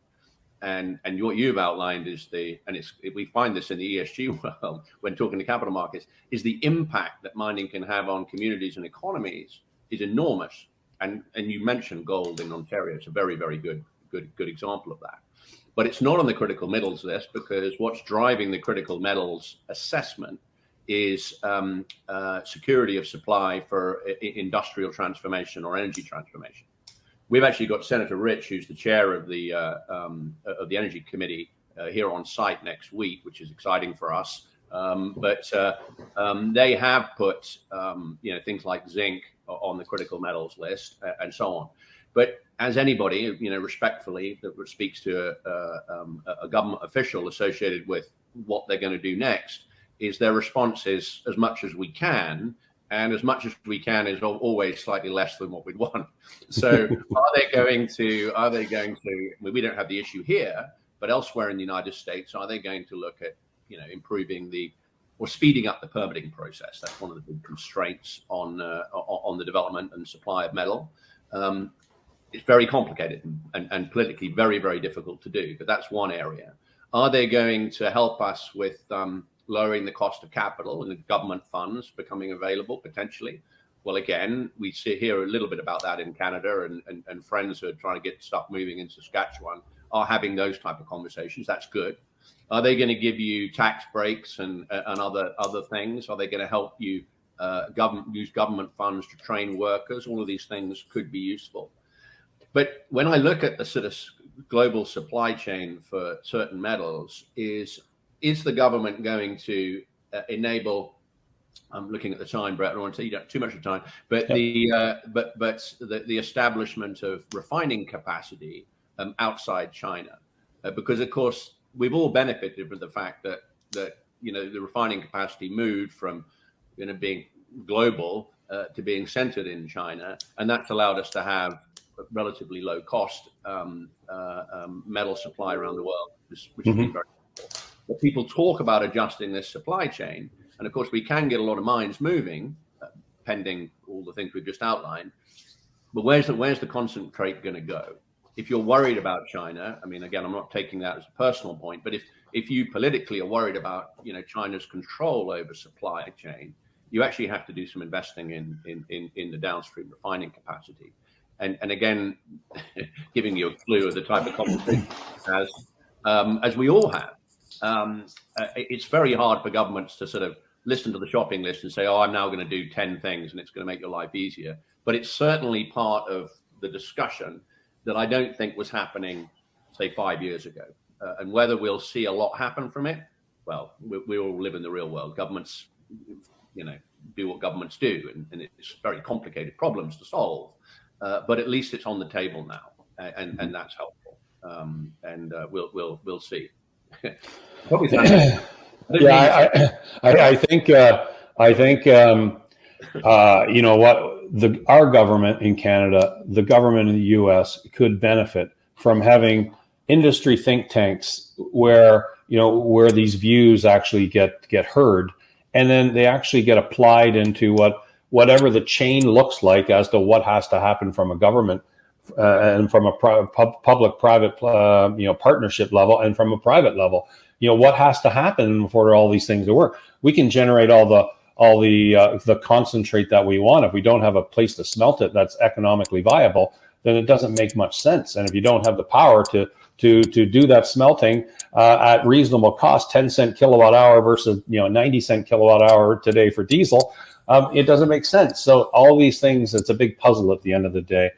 And what you've outlined is we find this in the ESG world when talking to capital markets, is the impact that mining can have on communities and economies is enormous. And you mentioned gold in Ontario. It's a very, very good example of that. But it's not on the critical metals list, because what's driving the critical metals assessment is security of supply for industrial transformation or energy transformation. We've actually got Senator Rich, who's the chair of the Energy Committee, here on site next week, which is exciting for us. But they have put things like zinc on the critical metals list and so on. But as anybody, respectfully, that speaks to a government official associated with what they're going to do next, is their response is, as much as we can, and as much as we can is always slightly less than what we'd want. So are they going to, we don't have the issue here, but elsewhere in the United States, are they going to look at, improving or speeding up the permitting process? That's one of the big constraints on the development and supply of metal. It's very complicated and politically very, very difficult to do, but that's one area. Are they going to help us with lowering the cost of capital and the government funds becoming available potentially? Well, again, we hear a little bit about that in Canada, and friends who are trying to get stuff moving in Saskatchewan are having those type of conversations. That's good. Are they going to give you tax breaks and other things? Are they going to help you use government funds to train workers? All of these things could be useful. But when I look at the sort of global supply chain for certain metals, is the government going to enable? I'm looking at the time, Brett. I don't want to take you too much of time, but yeah. the establishment of refining capacity outside China, because of course we've all benefited from the fact that the refining capacity moved from being global to being centered in China, and that's allowed us to have relatively low cost metal supply around the world, which has been very helpful. But people talk about adjusting this supply chain, and of course we can get a lot of mines moving, pending all the things we've just outlined. But where's the concentrate going to go? If you're worried about China, I mean, again, I'm not taking that as a personal point, but if you politically are worried about China's control over supply chain, you actually have to do some investing in the downstream refining capacity. And again, giving you a clue of the type of conversation as we all have, it's very hard for governments to sort of listen to the shopping list and say, oh, I'm now going to do 10 things and it's going to make your life easier. But it's certainly part of the discussion that I don't think was happening, say, 5 years ago. And whether we'll see a lot happen from it, well, we all live in the real world. Governments, do what governments do, and it's very complicated problems to solve. But at least it's on the table now, and that's helpful. And we'll see. I think our government in Canada, the government in the U.S. could benefit from having industry think tanks where these views actually get heard, and then they actually get applied into whatever the chain looks like as to what has to happen from a government and from a public-private partnership level, and from a private level. What has to happen for all these things to work? We can generate all the concentrate that we want. If we don't have a place to smelt it that's economically viable, then it doesn't make much sense. And if you don't have the power to do that smelting at reasonable cost, 10-cent kilowatt hour versus 90-cent kilowatt hour today for diesel, it doesn't make sense. So all these things, it's a big puzzle at the end of the day.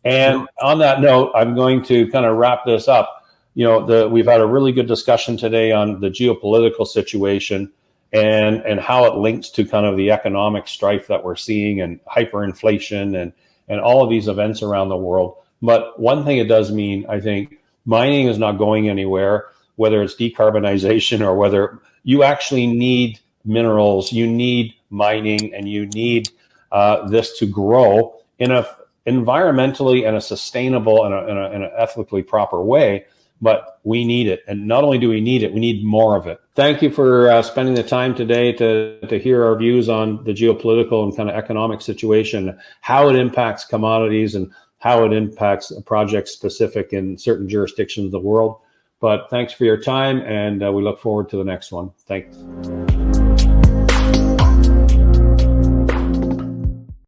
And on that note, I'm going to kind of wrap this up. We've had a really good discussion today on the geopolitical situation and how it links to kind of the economic strife that we're seeing, and hyperinflation and all of these events around the world. But one thing it does mean, I think, mining is not going anywhere, whether it's decarbonization or whether you actually need minerals, you need mining, and you need this to grow in a environmentally and a sustainable and an ethically proper way. But we need it. And not only do we need it, we need more of it. Thank you for spending the time today to hear our views on the geopolitical and kind of economic situation, how it impacts commodities and how it impacts projects specific in certain jurisdictions of the world. But thanks for your time, and we look forward to the next one. Thanks.